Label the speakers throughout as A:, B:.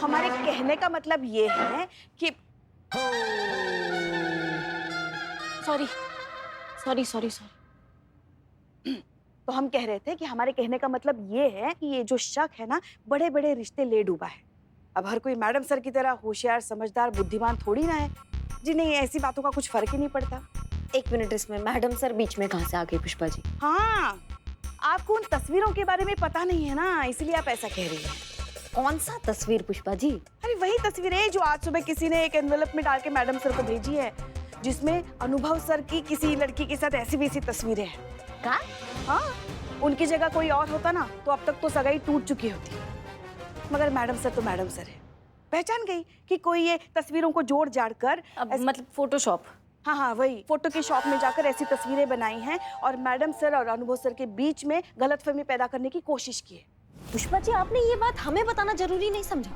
A: हमारे कहने का मतलब ये है कि सॉरी सॉरी सॉरी सॉरी तो हम कह रहे थे कि हमारे कहने का मतलब ये है कि ये जो शक है ना, बड़े बड़े रिश्ते ले डूबा है। अब हर कोई मैडम सर की तरह होशियार, समझदार, बुद्धिमान थोड़ी ना है। जी नहीं, ऐसी बातों का कुछ फर्क ही नहीं पड़ता।
B: एक मिनट, इसमें मैडम सर बीच में कहाँ से आ गई पुष्पा जी?
A: हाँ, आपको उन तस्वीरों के बारे में पता नहीं है ना, इसलिए आप ऐसा कह रही हैं।
B: कौन सा तस्वीर पुष्पा जी?
A: अरे वही तस्वीर है जो आज सुबह किसी ने एक एनवेलप में डाल के मैडम सर को भेजी है, जिसमें अनुभव सर की किसी लड़की के साथ ऐसी वैसी तस्वीरें हैं।
B: क्या?
A: हाँ, उनकी जगह कोई और होता ना तो अब तक तो सगाई टूट चुकी होती, मगर मैडम सर तो मैडम सर है। पहचान गई कि कोई ये तस्वीरों को जोड़ जाड़ कर
B: मतलब फोटोशॉप?
A: हाँ हाँ, वही फोटो की शॉप में जाकर ऐसी तस्वीरें बनाई हैं और मैडम सर और अनुभव सर के बीच में गलतफहमी पैदा करने की कोशिश की है।
B: पुष्पा जी, आपने ये बात हमें बताना जरूरी नहीं समझा?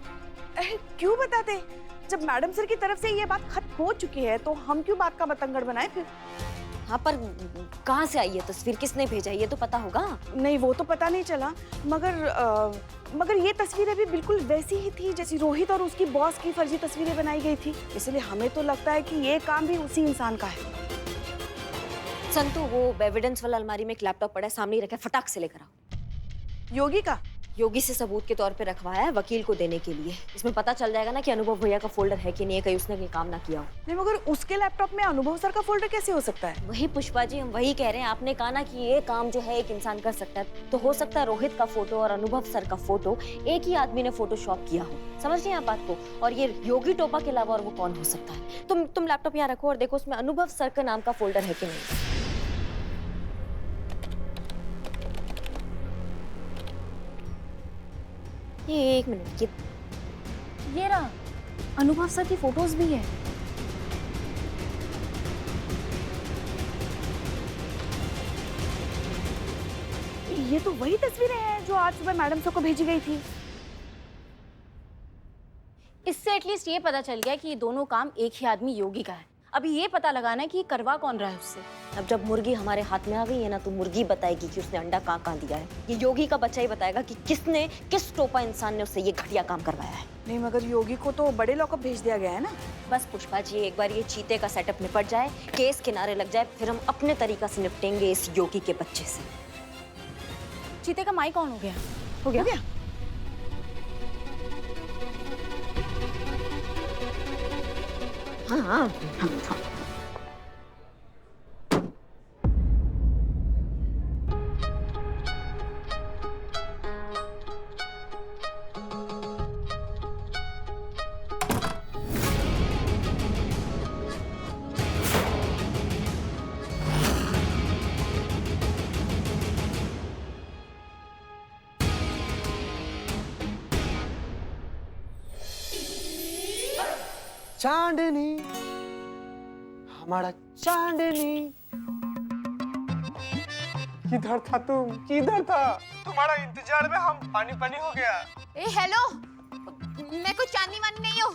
A: क्यों बताते? जब मैडम सर की तरफ से ये बात खत्म हो चुकी है तो हम क्यों बात का बतंगड़ बनाए फिर?
B: हाँ, पर कहाँ से आई है तस्वीर, किसने भेजा ये तो पता होगा।
A: नहीं, वो तो पता नहीं चला, मगर ये तस्वीरें भी बिल्कुल वैसी ही थी जैसी रोहित और उसकी बॉस की फर्जी तस्वीरें बनाई गई थी। इसलिए हमें तो लगता है कि ये काम भी उसी इंसान का है।
B: संतु, वो एविडेंस वाला अलमारी में एक लैपटॉप पड़ा है, सामने ही रखा है, फटाक से लेकर आओ।
A: योगी का?
B: योगी से सबूत के तौर पे रखवाया है वकील को देने के लिए। इसमें पता चल जाएगा ना कि अनुभव भैया का फोल्डर है कि नहीं है, कहीं उसने कोई काम ना किया हो।
A: नहीं, मगर उसके लैपटॉप में अनुभव सर का फोल्डर कैसे हो सकता है?
B: वही पुष्पा जी, हम वही कह रहे हैं। आपने कहा ना कि ये काम जो है एक इंसान कर सकता है, तो हो सकता है रोहित का फोटो और अनुभव सर का फोटो एक ही आदमी ने फोटोशॉप किया हो। समझ रही हैं आप बात को? और ये योगी टोपा के अलावा और वो कौन हो सकता है? तुम लैपटॉप यहाँ रखो और देखो उसमें अनुभव सर का नाम का फोल्डर है कि नहीं। ये एक मिनट,
C: ये रहा, अनुभव सर की फोटोज भी है।
A: ये तो वही तस्वीरें हैं जो आज सुबह मैडम सर को भेजी गई थी।
C: इससे एटलीस्ट ये पता चल गया कि ये दोनों काम एक ही आदमी योगी का है। अभी ये पता लगाना है कि करवा कौन रहा है उससे।
B: अब जब मुर्गी हमारे हाथ में आ गई है ना, तो मुर्गी बताएगी कि उसने अंडा कहाँ दिया है। ये योगी का बच्चा ही बताएगा कि किसने, किस टोपा इंसान ने उससे ये घटिया काम करवाया है।
A: नहीं, मगर योगी को तो बड़े लॉकअप भेज दिया गया है ना।
B: बस पुष्पा जी, एक बार ये चीते का सेटअप निपट जाए, केस किनारे लग जाए, फिर हम अपने तरीका से निपटेंगे इस योगी के बच्चे से।
C: चीते का माई कौन हो गया?
B: हो गया? हाँ हाँ हाँ।
D: चांदनी, हमारा चांदनी, किधर था तुम? किधर था? तुम्हारा इंतजार में हम पानी पानी हो गया।
E: ए हेलो, मैं कोई चांदनी वानी नहीं हूँ।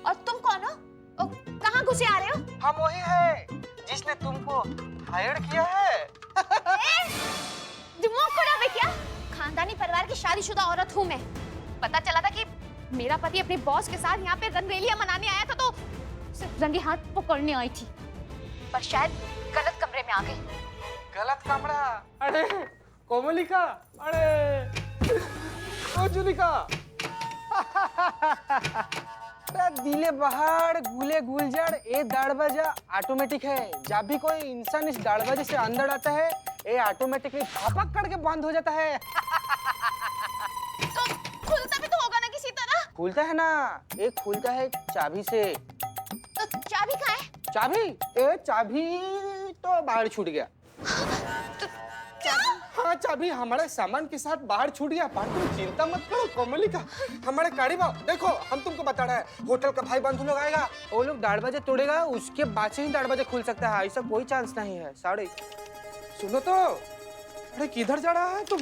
E: और तुम कौन हो? कहाँ घुसे आ रहे हो?
D: हम वही है जिसने तुमको हायर किया है।
E: दिमाग खराब है क्या? खानदानी परिवार की शादीशुदा औरत हूँ मैं। पता चला था कि मेरा पति अपने बॉस के साथ यहाँ पे रंगरेलियां मनाने आया था, तो सिर्फ रंगे हाथ पकड़ने आई थी, पर शायद गलत कमरे में आ गई।
D: गलत कमरा? अरे कोमलिका, अरे ओ जुलिका। दिले बहार गुले गुलजार, ये दरवाजा ऑटोमेटिक है। जब भी कोई इंसान इस दरवाजे से अंदर आता है, ये ऑटोमेटिकली धपक करके बंद हो जाता है।
E: तो खुलता भी तो होगा ना किसी तरह?
D: खुलता है ना, एक खुलता है चाबी से।
E: तो चाबी कहाँ है?
D: चाबी? ए चाबी तो बाहर छूट गया।
E: तो क्या?
D: हाँ, चाबी हमारे सामान के साथ बाहर छूट गया। पर तुम चिंता मत करो कोमलिका, हमारे गाड़ी में देखो, हम तुमको बता रहे हैं, होटल का भाई बंधु लोग आएगा, वो लोग दरवाजे तोड़ेगा, उसके बाद से ही दरवाजा खुल सकता है। ऐसा कोई चांस नहीं है। साड़ी सुनो तो, अरे किधर जा रहा है तुम?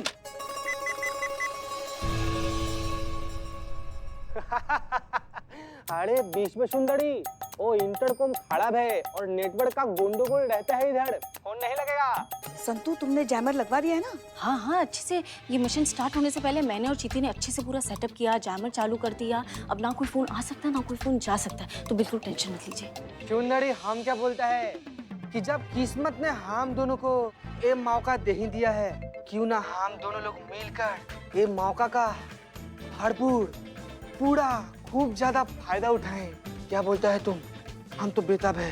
D: अरे बीच में सुंदरी, वो इंटरकॉम खराब है और नेटवर्क का गोंडोगोल रहता है इधर, फोन नहीं लगेगा।
A: संतू तुमने जैमर लगवा दिया है ना?
C: हाँ हाँ, अच्छे से। ये मिशन स्टार्ट होने से पहले मैंने और चीती ने अच्छे से पूरा सेटअप किया, जैमर चालू कर दिया। अब ना कोई फोन आ सकता है ना कोई फोन जा सकता है, तो बिल्कुल टेंशन मत लीजिए।
D: सुंदरी, हम क्या बोलता है कि जब किस्मत ने हम दोनों को ये मौका दे ही दिया है, क्यों ना हम दोनों लोग मिलकर ये मौका का भरपूर पूरा खूब ज्यादा फायदा उठाएं। क्या बोलता है तुम? हम तो बेताब है।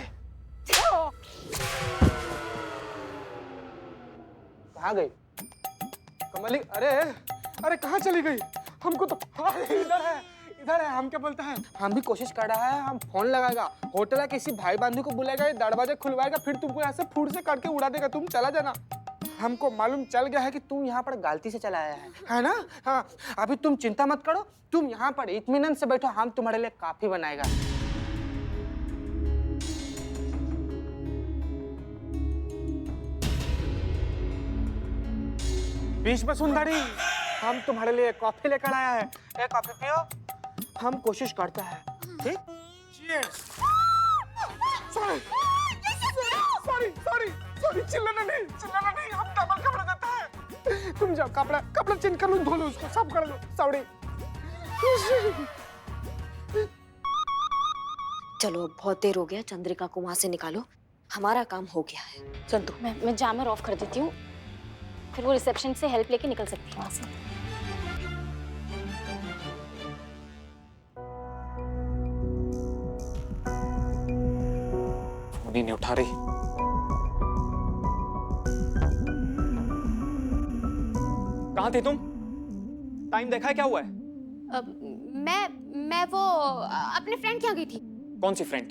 D: कहाँ गई कमली? अरे कहाँ चली गई? हमको तो इधर है। हम क्या बोलता है, हम भी कोशिश कर रहा है, हम फोन लगाएगा, होटल है किसी भाई बंधु को बुलाएगा, ये दरवाजा खुलवाएगा, फिर तुमको यहाँ से फूट से काट के उड़ा देगा, तुम चला जाना। हमको मालूम चल गया है कि तुम यहाँ पर गलती से चला आया है ना? हाँ, अभी तुम चिंता मत करो, तुम यहाँ पर इत्मीनान से बैठो, हम तुम्हारे लिए काफी बनाएगा। बीच में सुंदरी, हम तुम्हारे लिए कॉफी लेकर आया है, एक कॉफी पियो। हम कोशिश करते हैं, ठीक? Cheers! सॉरी, चिल्लाना नहीं, हम डबल कपड़ा देता है। तुम जाओ, कपड़ा चेंज कर लो, धो लो उसको, सब कर लो। सॉरी।
B: चलो अब बहुत देर हो गया, चंद्रिका को वहां से निकालो, हमारा काम हो गया है।
A: संतू
C: मैं जैमर ऑफ कर देती हूँ, फिर वो रिसेप्शन से हेल्प लेके निकल सकती है वहां से।
F: फोन ही नहीं उठा रही। कहाँ थी तुम? टाइम देखा है, क्या हुआ है?
E: मैं वो अपने फ्रेंड के यहाँ गई थी।
F: कौन सी फ्रेंड?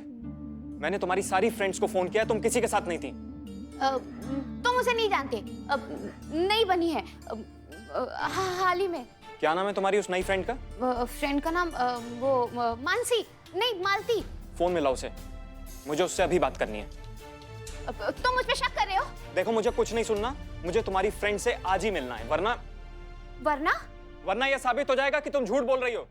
F: मैंने तुम्हारी सारी फ्रेंड्स को फोन किया, तुम किसी के साथ नहीं थी।
E: तुम उसे नहीं जानते, नई बनी है, हाल ही में।
F: क्या नाम है तुम्हारी उस नई फ्रेंड का?
E: फ्रेंड का नाम मानसी नहीं, मालती।
F: फोन मिलाओ उसे, मुझे उससे अभी बात करनी है।
E: तुम मुझ पे शक कर रहे हो?
F: देखो, मुझे कुछ नहीं सुनना, मुझे तुम्हारी फ्रेंड से आज ही मिलना है, वरना यह साबित हो जाएगा कि तुम झूठ बोल रही हो।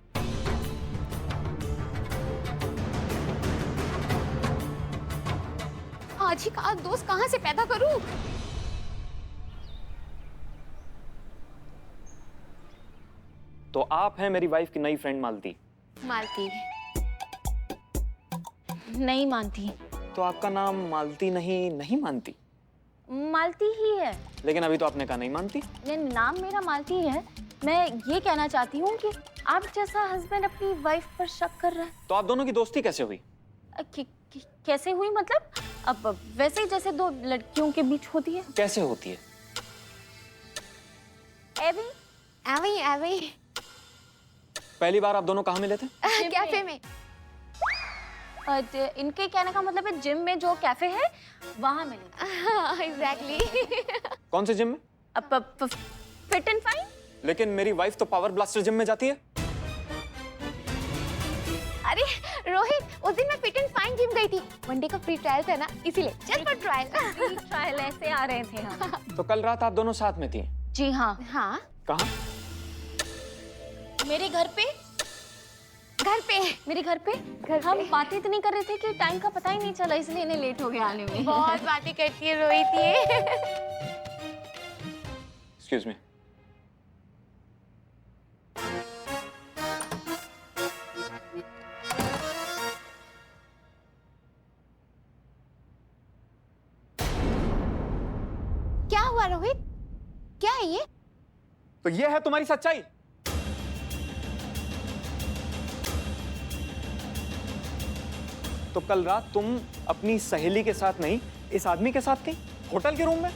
E: आज ही का दोस्त कहाँ से पैदा करूं?
F: तो आप हैं मेरी वाइफ की नई फ्रेंड मालती?
E: मालती
C: नहीं मानती।
F: तो आपका नाम मालती नहीं मानती?
C: मालती ही है।
F: लेकिन अभी तो आपने कहा नहीं मानती।
C: नाम मेरा मालती है। मैं ये कहना चाहती हूँ कि आप जैसा हस्बैंड अपनी वाइफ पर शक कर रहा है।
F: तो आप दोनों की दोस्ती कैसे हुई?
C: कैसे हुई मतलब? अब वैसे ही जैसे दो लड़कियों के बीच होती है।
F: कैसे होती है?
E: एवी
F: पहली बार आप दोनों कहाँ मिले थे?
E: कैफे में।
C: इनके कहने का मतलब है जिम में जो कैफे है वहां मिले।
E: एग्जैक्टली।
F: कौन से जिम में?
C: Fit and fine.
F: लेकिन मेरी वाइफ तो पावर ब्लास्टर जिम में जाती है।
E: अरे रोहित, उस दिन मैं फिट एंड फाइन जिम गई थी, वनडे का फ्री ट्रायल था ना, इसीलिए जस्ट फॉर ट्रायल।
C: ट्रायल ऐसे आ रहे थे हम।
F: तो कल रात आप दोनों साथ में थी?
C: जी हाँ।
E: हाँ,
F: कहाँ?
C: मेरे घर पे। मेरे घर पे हम बातें इतनी कर रहे थे कि टाइम का पता ही नहीं चला, इसलिए इन्हें लेट हो गया आने में।
E: बहुत बातें करती है रोहित ये।
F: Excuse me.
E: क्या हुआ रोहित? क्या है ये?
F: तो ये है तुम्हारी सच्चाई? तो कल रात तुम अपनी सहेली के साथ नहीं, इस आदमी के साथ थी, होटल के रूम में?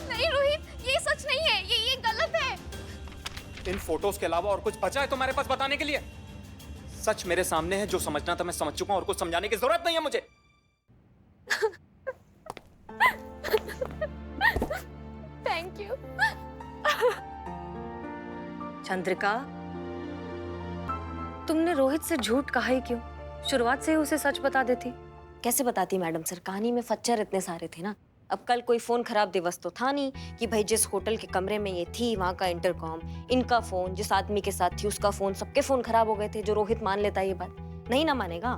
E: नहीं रोहित, ये सच नहीं है, ये गलत है।
F: इन फोटोज के अलावा और कुछ बचा है तुम्हारे पास बताने के लिए? सच मेरे सामने है, जो समझना था मैं समझ चुका हूं और कुछ समझाने की जरूरत नहीं है मुझे।
E: Thank you.
B: चंद्रिका, तुमने रोहित से झूठ कहा ही क्यों? शुरुआत से ही उसे सच बता देती। कैसे बताती मैडम सर, कहानी में फच्चर इतने सारे थे ना। अब कल कोई फोन खराब दिवस तो था नहीं कि भाई जिस होटल के कमरे में ये थी वहाँ का इंटरकॉम, इनका फोन, जिस आदमी के साथ थी उसका फोन, सबके फोन खराब हो गए थे। जो रोहित मान लेता है ये बात, नहीं ना मानेगा।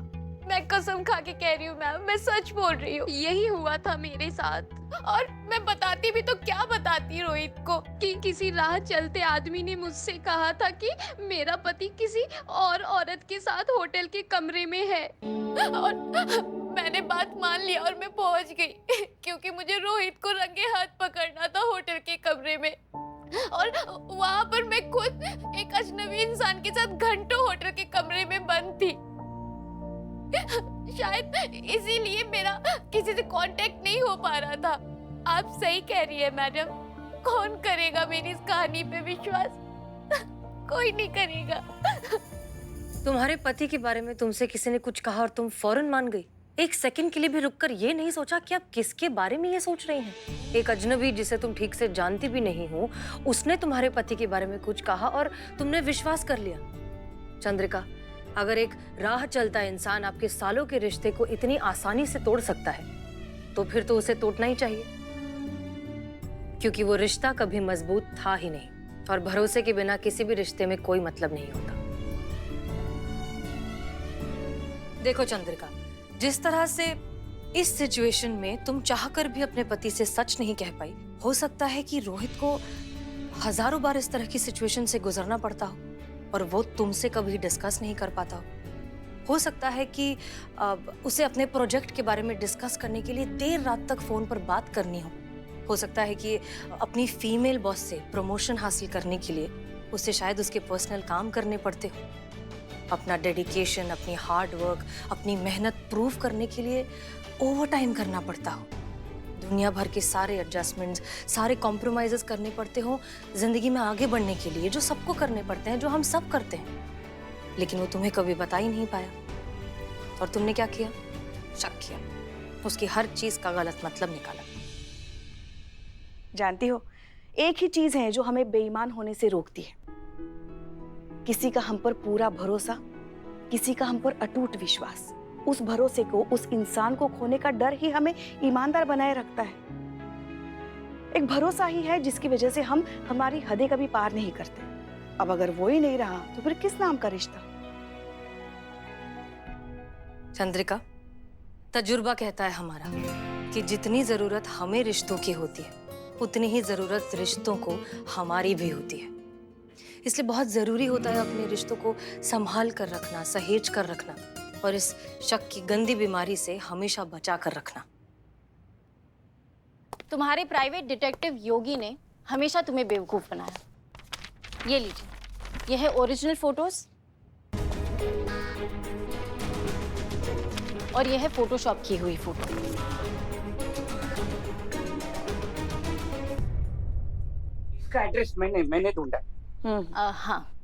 E: मैं कसम खा के कह रही हूँ मैम, मैं सच बोल रही हूँ, यही हुआ था मेरे साथ। और मैं बताती भी तो क्या बताती रोहित को कि किसी राह चलते आदमी ने मुझसे कहा था कि मेरा पति किसी और औरत के साथ होटल के कमरे में है। और मैंने बात मान लिया और मैं पहुंच गई क्योंकि मुझे रोहित को रंगे हाथ पकड़ना था होटल के कमरे में। और वहां पर मैं खुद एक अजनबी इंसान के साथ घंटों होटल के कमरे में बंद थी। शायद इसीलिए मेरा किसी से कांटेक्ट नहीं हो पा रहा था। आप सही कह रही है मैडम, कौन करेगा मेरी इस कहानी पे विश्वास? कोई नहीं करेगा।
G: तुम्हारे पति के बारे में तुमसे किसी ने कुछ कहा और तुम फौरन मान गई? एक सेकंड के लिए भी रुककर ये नहीं सोचा कि आप किसके बारे में ये सोच रही हैं? एक अजनबी जिसे तुम ठीक से जानती भी नहीं हो, उसने तुम्हारे पति के बारे में कुछ कहा और तुमने विश्वास कर लिया। चंद्रिका, अगर एक राह चलता इंसान आपके सालों के रिश्ते को इतनी आसानी से तोड़ सकता है, तो फिर तो उसे तोड़ना ही चाहिए, क्योंकि वो रिश्ता कभी मजबूत था ही नहीं और भरोसे के बिना किसी भी रिश्ते में कोई मतलब नहीं होता। देखो चंद्रिका, जिस तरह से इस सिचुएशन में तुम चाहकर भी अपने पति से सच नहीं कह पाई, हो सकता है कि रोहित को हजारों बार इस तरह की सिचुएशन से गुजरना पड़ता हो और वो तुमसे कभी डिस्कस नहीं कर पाता हो सकता है कि उसे अपने प्रोजेक्ट के बारे में डिस्कस करने के लिए देर रात तक फोन पर बात करनी हो सकता है कि अपनी फीमेल बॉस से प्रमोशन हासिल करने के लिए उसे शायद उसके पर्सनल काम करने पड़ते हो। अपना डेडिकेशन, अपनी हार्ड वर्क, अपनी मेहनत प्रूव करने के लिए ओवर टाइम करना पड़ता हो। दुनिया भर के सारे एडजस्टमेंट्स, सारे कॉम्प्रोमाइजेस करने पड़ते हो जिंदगी में आगे बढ़ने के लिए, जो सबको करने पड़ते हैं, जो हम सब करते हैं। लेकिन वो तुम्हें कभी बता ही नहीं पाया और तुमने क्या किया? शक किया, उसकी हर चीज का गलत मतलब निकाला।
A: जानती हो, एक ही चीज है जो हमें बेईमान होने से रोकती है, किसी का हम पर पूरा भरोसा, किसी का हम पर अटूट विश्वास। उस भरोसे को, उस इंसान को खोने का डर ही हमें ईमानदार बनाए रखता है। एक भरोसा ही है जिसकी वजह से हम हमारी हदें कभी पार नहीं करते। अब अगर वो ही नहीं रहा तो फिर किस नाम का रिश्ता?
G: चंद्रिका, तजुर्बा कहता है हमारा कि जितनी जरूरत हमें रिश्तों की होती है, उतनी ही जरूरत रिश्तों को हमारी भी होती है। इसलिए बहुत जरूरी होता है अपने रिश्तों को संभाल कर रखना, सहेज कर रखना और इस शक की गंदी बीमारी से हमेशा बचा कर रखना।
C: तुम्हारे प्राइवेट डिटेक्टिव योगी ने हमेशा तुम्हें बेवकूफ बनाया। ये लीजिए, ये है ओरिजिनल फोटोज और ये है फोटोशॉप की हुई फोटो।
D: इसका एड्रेस मैंने ढूंढा।
C: हाँ,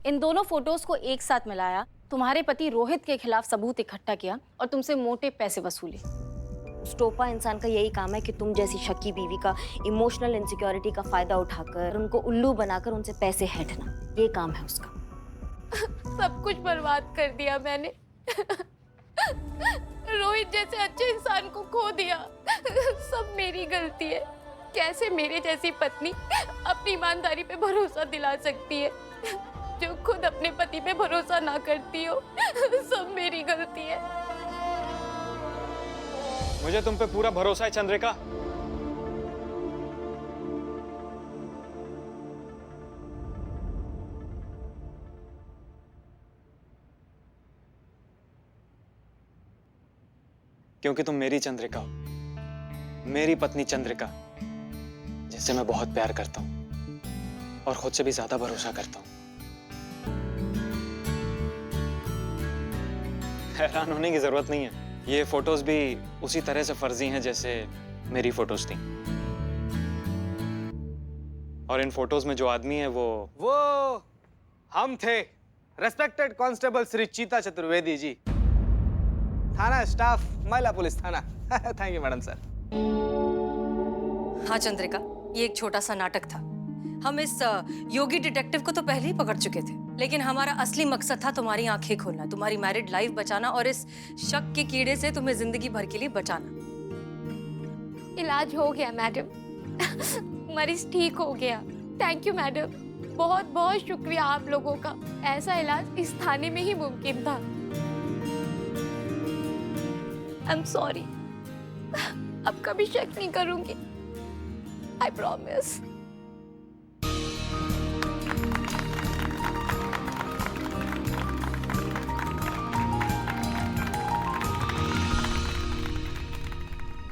C: इन दोनों फोटोज को एक साथ मिलाया, तुम्हारे पति रोहित के खिलाफ सबूत इकट्ठा किया और तुमसे मोटे पैसे वसूले।
B: उस टोपा इंसान का यही काम है कि तुम जैसी शक्की बीवी का इमोशनल इनसिक्योरिटी का फायदा उठाकर उनको उल्लू बनाकर उनसे पैसे हैंटना, ये काम है उसका।
E: सब कुछ बर्बाद कर दिया मैंने। रोहित जैसे अच्छे इंसान को खो दिया। सब मेरी गलती है। कैसे मेरे जैसी पत्नी अपनी ईमानदारी पे भरोसा दिला सकती है जो खुद अपने पति पे भरोसा ना करती हो? सब मेरी गलती है।
F: मुझे तुम पे पूरा भरोसा है चंद्रिका। क्योंकि तुम मेरी चंद्रिका हो, मेरी पत्नी चंद्रिका, जिससे मैं बहुत प्यार करता हूं और खुद से भी ज्यादा भरोसा करता हूं। हैरान होने की जरूरत नहीं है, ये फोटोज भी उसी तरह से फर्जी हैं जैसे मेरी फोटोज थी। और इन फोटोज में जो आदमी है वो
D: हम थे, रेस्पेक्टेड कांस्टेबल श्री चीता चतुर्वेदी जी, थाना स्टाफ, महिला पुलिस थाना। Thank you madam sir.
G: हाँ चंद्रिका, ये एक छोटा सा नाटक था। हम इस योगी डिटेक्टिव को तो पहले ही पकड़ चुके थे, लेकिन हमारा असली मकसद था तुम्हारी आंखें खोलना, तुम्हारी मैरिड लाइफ बचाना और इस शक के कीड़े से तुम्हें जिंदगी भर के लिए बचाना।
E: इलाज हो गया मैडम। मरीज ठीक हो गया। थैंक यू मैडम, बहुत बहुत शुक्रिया आप लोगों का। ऐसा इलाज इस थाने में ही मुमकिन था। आई एम सॉरी, अब कभी शक नहीं करूंगी। I promise.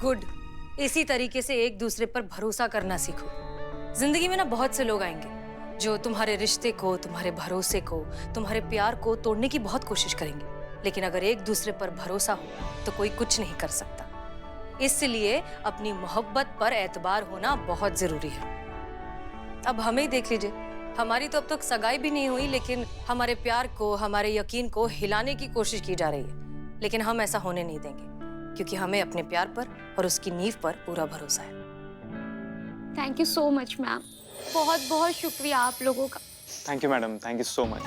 G: गुड। इसी तरीके से एक दूसरे पर भरोसा करना सीखो। जिंदगी में ना बहुत से लोग आएंगे जो तुम्हारे रिश्ते को, तुम्हारे भरोसे को, तुम्हारे प्यार को तोड़ने की बहुत कोशिश करेंगे, लेकिन अगर एक दूसरे पर भरोसा हो तो कोई कुछ नहीं कर सकता। इसलिए अपनी मोहब्बत पर एतबार होना बहुत जरूरी है। अब हमें ही देख लीजिए, हमारी तो अब तक सगाई भी नहीं हुई, लेकिन हमारे प्यार को, हमारे यकीन को हिलाने की कोशिश की जा रही है। लेकिन हम ऐसा होने नहीं देंगे, क्योंकि हमें अपने प्यार पर और उसकी नींव पर पूरा भरोसा है।
E: Thank you so much ma'am, बहुत बहुत शुक्रिया आप लोगों का।
F: Thank you madam, thank you so much.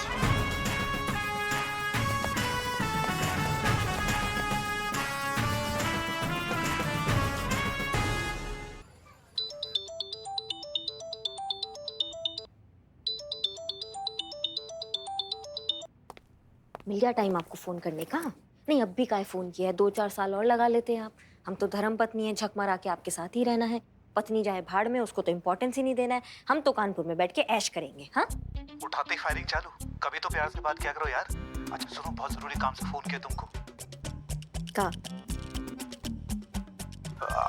B: मिल गया टाइम आपको फोन करने का? नहीं, अब भी काहे फोन किया है? 2-4 साल और लगा लेते हैं आप। हम तो धर्म पत्नी है, झक मारा के आपके साथ ही रहना है। पत्नी जाए भाड़ में, उसको तो इम्पोर्टेंस ही नहीं देना है। हम तो कानपुर में बैठ के ऐश करेंगे। हाँ,
H: उठाते ही फायरिंग चालू। कभी तो प्यार से बात किया करो यार। अच्छा सुनो, बहुत जरूरी काम से फोन किया तुमको।
B: का?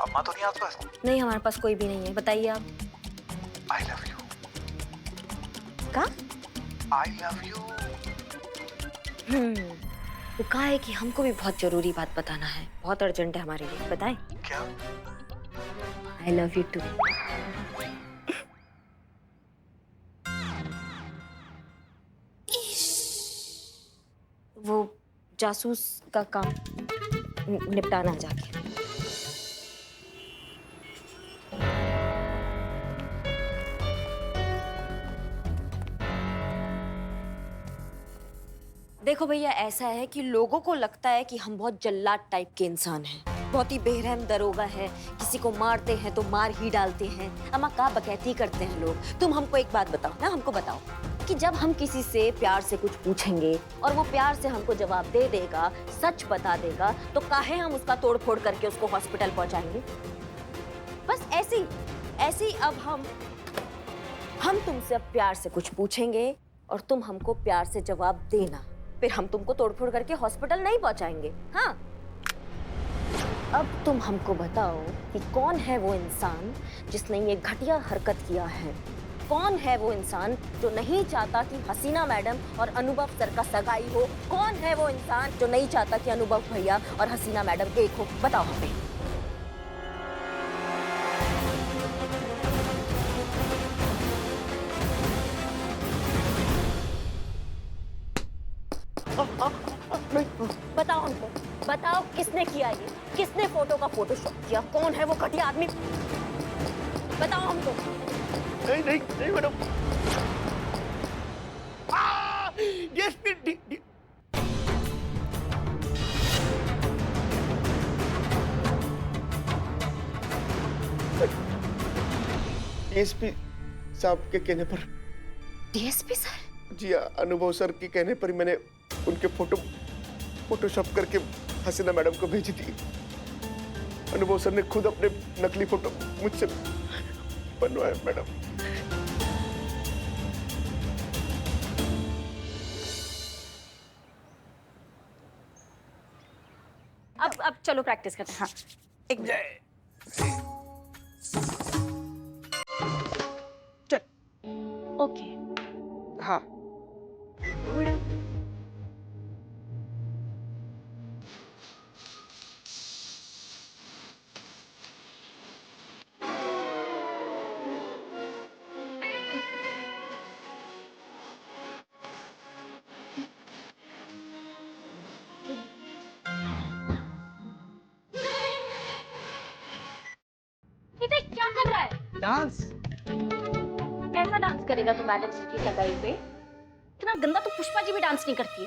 H: अम्मा तो नहीं आसपास?
B: नहीं, हमारे पास कोई भी नहीं है। बताइए आप।
H: I love you.
B: का?
H: I love you.
B: वो कहा है कि हमको भी बहुत जरूरी बात बताना है, बहुत अर्जेंट है हमारे लिए। बताएं?
H: क्या?
B: I love you too. वो जासूस का काम निपटाना जाके। देखो भैया, ऐसा है कि लोगों को लगता है कि हम बहुत जल्लाद टाइप के इंसान हैं, बहुत ही बेरहम दरोगा है, किसी को मारते हैं तो मार ही डालते हैं, अम्मा का बकैती करते हैं लोग। तुम हमको एक बात बताओ ना, हमको बताओ कि जब हम किसी से प्यार से कुछ पूछेंगे और वो प्यार से हमको जवाब दे देगा, सच बता देगा, तो काहे हम उसका तोड़ फोड़ करके उसको हॉस्पिटल पहुंचाएंगे? बस ऐसी अब हम तुमसे अब प्यार से कुछ पूछेंगे और तुम हमको प्यार से जवाब देना, फिर हम तुमको तोड़फोड़ करके हॉस्पिटल नहीं पहुंचाएंगे। हाँ, अब तुम हमको बताओ कि कौन है वो इंसान जिसने ये घटिया हरकत किया है? कौन है वो इंसान जो नहीं चाहता कि हसीना मैडम और अनुभव सर का सगाई हो? कौन है वो इंसान जो नहीं चाहता कि अनुभव भैया और हसीना मैडम एक हो? बताओ हमें। बताओ हमको, बताओ किसने किया ये? किसने फोटो का फोटोशॉप किया? कौन है वो घटिया आदमी? बताओ हमको।
H: नहीं मैडम।
I: डीएसपी साहब के कहने पर।
B: DSP sir?
I: जी हाँ, अनुभव सर के कहने पर मैंने उनके फोटोशॉप करके हसीना मैडम को भेजी थी। अनुभव सर ने खुद अपने नकली फोटो मुझसे बनवाए मैडम।
C: अब चलो प्रैक्टिस करते हैं। हाँ, एक मिनट। ओके।
D: हाँ।
E: इधर क्या कर रहा है?
D: डांस।
C: कैसा डांस करेगा तू मैडम की सगाई पे? इतना गंदा तो पुष्पा जी भी डांस नहीं करती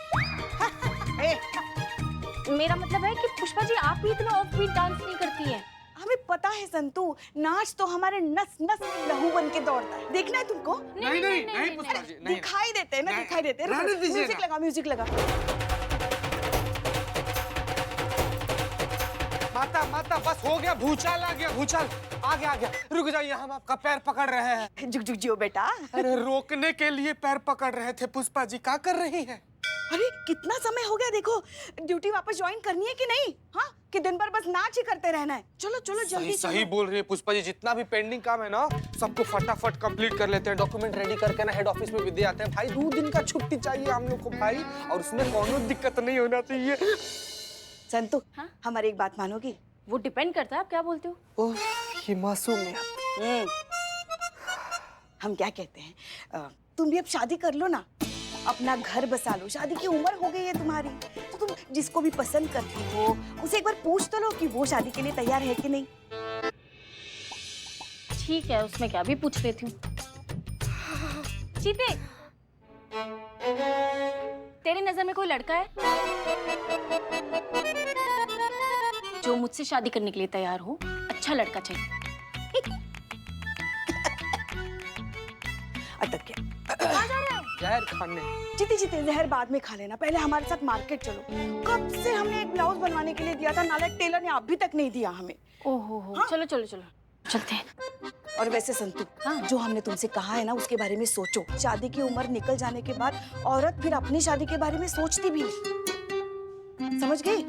C: है। मेरा मतलब है कि पुष्पा जी आप भी इतना ऑफ बीट डांस नहीं करती हैं।
A: हमें पता है संतू, नाच तो हमारे नस नस में लहू बन के दौड़ता है। देखना है तुमको?
D: नहीं पुष्पा जी, नहीं।
A: दिखाई देते हैं ना,
D: नहीं,
A: दिखाई देते हैं।
D: रहने दीजिए
A: म्यूजिक
D: ना।
A: लगा, म्यूजिक लगा।
D: माता बस हो गया, भूचाल आ गया, भूचाल आ गया। रुक जाइए, हम आपका पैर पकड़ रहे हैं।
A: झुक झुक जियो बेटा।
D: अरे रोकने के लिए पैर पकड़ रहे थे। पुष्पा जी क्या कर रही हैं?
A: अरे कितना समय हो गया, देखो ड्यूटी वापस ज्वाइन करनी है कि नहीं? हाँ, कि दिन भर बस नाच ही करते रहना है? चलो चलो जल्दी
D: सही बोल रही है पुष्पा जी। जितना भी पेंडिंग काम है ना, सबको फटाफट कंप्लीट कर लेते हैं। डॉक्यूमेंट रेडी करके ना हेड ऑफिस में भी दे आते हैं। भाई 2 दिन का छुट्टी चाहिए हम लोग को भाई, और उसमें कोनो दिक्कत नहीं होना चाहिए।
A: संतू, हमारी एक बात मानोगी?
C: वो डिपेंड करता है आप क्या बोलते हो।
D: ओह, ये मासूम है।
A: हम क्या कहते हैं, तुम भी अब शादी कर लो ना, अपना घर बसा लो। शादी की उम्र हो गई है तुम्हारी, तो तुम जिसको भी पसंद करती हो उसे एक बार पूछ तो लो कि वो शादी के लिए तैयार है कि नहीं।
C: ठीक है, उसमें क्या, भी पूछ लेती हूँ। चीते, तेरी नजर में कोई लड़का है जो मुझसे शादी करने के लिए तैयार हो? अच्छा लड़का चाहिए।
A: अटक गया।
D: जहर खाने।
A: जीते जहर बाद में खा लेना, पहले हमारे साथ मार्केट चलो। कब से हमने एक ब्लाउज बनवाने के लिए दिया था, नालायक टेलर ने अभी तक नहीं दिया हमें।
C: ओहो हो, चलो चलो चलो चलते हैं।
A: और वैसे संतू, जो हमने तुमसे कहा है ना, उसके बारे में सोचो। शादी की उम्र निकल जाने के बाद औरत फिर अपनी शादी के बारे में सोचती भी नहीं। समझ गई?